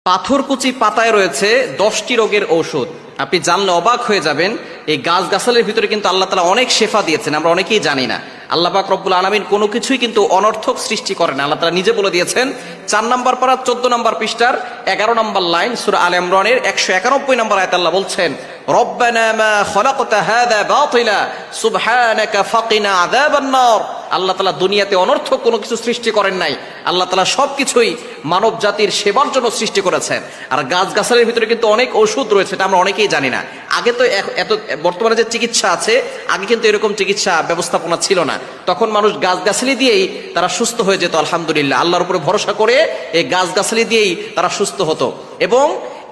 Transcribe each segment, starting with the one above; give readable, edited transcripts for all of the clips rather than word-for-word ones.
পাথরকুচি পাতায় রয়েছে 10টি রোগের ঔষধ। আপনি জানলে অবাক হয়ে যাবেন। এই গাছগাছালির ভিতরে কিন্তু আল্লাহ তাআলা অনেক শেফা দিয়েছেন, আমরা অনেকেই জানি না। আল্লাহ পাক রব্বুল আলামিন কোনো কিছুই কিন্তু অনর্থক সৃষ্টি করেন না। আল্লাহ তাআলা নিজে বলে দিয়েছেন 4 নম্বর পারা 14 নম্বর পৃষ্ঠার 11 নম্বর লাইন সূরা আলে ইমরানের 191 নম্বর আয়াতে আল্লাহ বলছেন, রব্বানা মা খলাকতা হাযা বাতিলা সুবহানাকা ফাকিনা আযাবান নার। আল্লাহ তাআলা দুনিয়াতে অনর্থক কোনো কিছু সৃষ্টি করেন নাই। আল্লাহ তাআলা সবকিছুই মানব জাতির সেবার জন্য সৃষ্টি করেছেন। আর গাছগাছালির ভিতরে কিন্তু অনেক ওষুধ রয়েছে, এটা আমরা অনেকেই জানি না। আগে তো এত বর্তমানে যে চিকিৎসা আছে, আগে কিন্তু এরকম চিকিৎসা ব্যবস্থাপনা ছিল না। তখন মানুষ গাছগাছালি দিয়েই তারা সুস্থ হয়ে যেত। আলহামদুলিল্লাহ, আল্লাহর উপরে ভরসা করে এই গাছগাছালি দিয়েই তারা সুস্থ হতো। এবং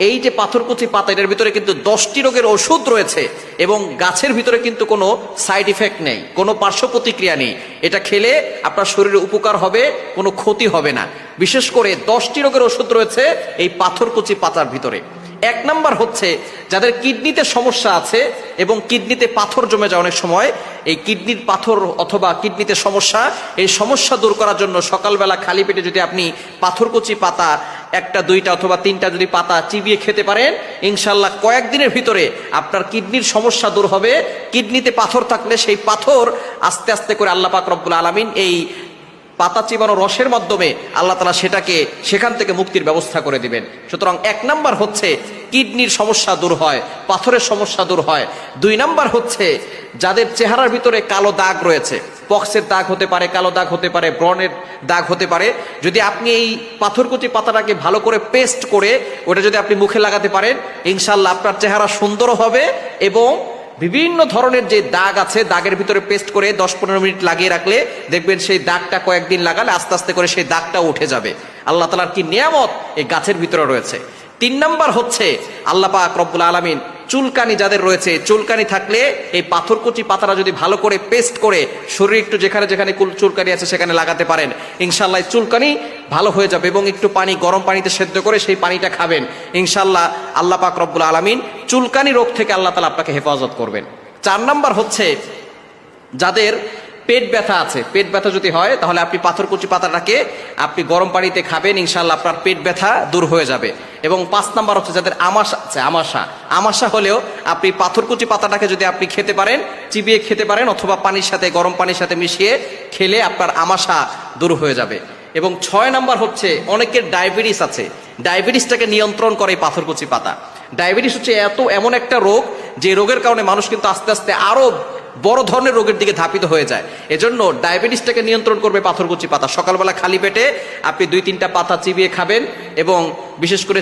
এই যে পাথরকুচি পাতা, এটার ভিতরে কিন্তু 10টি রোগের ওষুধ রয়েছে এবং গাছের ভিতরে কিন্তু কোনো সাইড ইফেক্ট নেই, কোনো পার্শ্ব প্রতিক্রিয়া নেই। এটা খেলে আপনার শরীরে উপকার হবে, কোনো ক্ষতি হবে না। বিশেষ করে 10টি রোগের ওষুধ রয়েছে এই পাথরকুচি পাতার ভিতরে। 1 নাম্বার হচ্ছে যাদের কিডনিতে সমস্যা আছে এবং কিডনিতে পাথর জমে যায় অনেক সময়, এই কিডনির পাথর অথবা কিডনিতে সমস্যা, এই সমস্যা দূর করার জন্য সকালবেলা খালি পেটে যদি আপনি পাথরকুচি পাতা 1টা 2টা অথবা 3টা যদি পাতা চিবিয়ে খেতে পারেন, ইনশাল্লাহ কয়েকদিনের ভিতরে আপনার কিডনির সমস্যা দূর হবে। কিডনিতে পাথর থাকলে সেই পাথর আস্তে আস্তে করে আল্লাহ পাক রব্বুল আলামিন এই পাতা চিবানো রসের মাধ্যমে আল্লাহ তাআলা সেখান থেকে মুক্তির ব্যবস্থা করে দিবেন। সুতরাং 1 নাম্বার হচ্ছে কিডনির সমস্যা দূর হয়, পাথরের সমস্যা দূর হয়। 2 নাম্বার হচ্ছে যাদের চেহারার ভিতরে কালো দাগ রয়েছে, পক্সের দাগ হতে পারে, কালো দাগ হতে পারে, ব্রণের দাগ হতে পারে, যদি আপনি এই পাথরকুচি পাতাটাকে ভালো করে পেস্ট করে ওটা যদি আপনি মুখে লাগাতে পারেন, ইনশাআল্লাহ আপনার চেহারা সুন্দর হবে। এবং বিভিন্ন ধরনের যে দাগ আছে, দাগের ভিতরে পেস্ট করে 10-15 মিনিট লাগিয়ে রাখলে দেখবেন সেই দাগটা কয়েকদিন লাগালে আস্তে আস্তে করে সেই দাগটা উঠে যাবে। আল্লাহ তাআলার কি নিয়ামত এই গাছের ভিতরে রয়েছে। 3 নাম্বার হচ্ছে আল্লাহ পাক রব্বুল আলামিন চুলকানি যাদের রয়েছে, চুলকানি থাকলে এই পাথরকুচি পাতাটা যদি ভালো করে পেস্ট করে শরীরে একটু যেখানে যেখানে চুলকানি আছে সেখানে লাগাতে পারেন, ইনশাআল্লাহ চুলকানি ভালো হয়ে যাবে। এবং একটু পানি গরম পানিতে সেদ্ধ করে সেই পানিটা খাবেন, ইনশাআল্লাহ আল্লাহ পাক রব্বুল আলামিন চুলকানি রোগ থেকে আল্লাহ তাআলা আপনাকে হেফাজত করবেন। 4 নাম্বার হচ্ছে যাদের পেট ব্যথা আছে, পেট ব্যথা যদি হয় তাহলে আপনি পাথরকুচি পাতাটাকে আপনি গরম পানিতে খাবেন, ইনশাআল্লাহ আপনার পেট ব্যথা দূর হয়ে যাবে। এবং 5 নাম্বার হচ্ছে যাদের আমাশা আছে, আমাশা হলেও আপনি পাথরকুচি পাতাটাকে যদি আপনি খেতে পারেন, চিবিয়ে খেতে পারেন অথবা পানির সাথে গরম পানির সাথে মিশিয়ে খেলে আপনার আমাশা দূর হয়ে যাবে। এবং 6 নাম্বার হচ্ছে অনেকের ডায়াবেটিস আছে, ডায়াবেটিসটাকে নিয়ন্ত্রণ করে এই পাথরকুচি পাতা। ডায়াবেটিস হচ্ছে এমন একটা রোগ যে রোগের কারণে মানুষ কিন্তু আস্তে আস্তে আরো বড় ধরনের রোগের দিকে ধাপিত হয়ে যায়। এজন্য ডায়াবেটিসটাকে নিয়ন্ত্রণ করবে পাথরকুচি পাতা। সকালবেলা খালি পেটে আপনি 2-3টা পাতা চিবিয়ে খাবেন এবং বিশেষ করে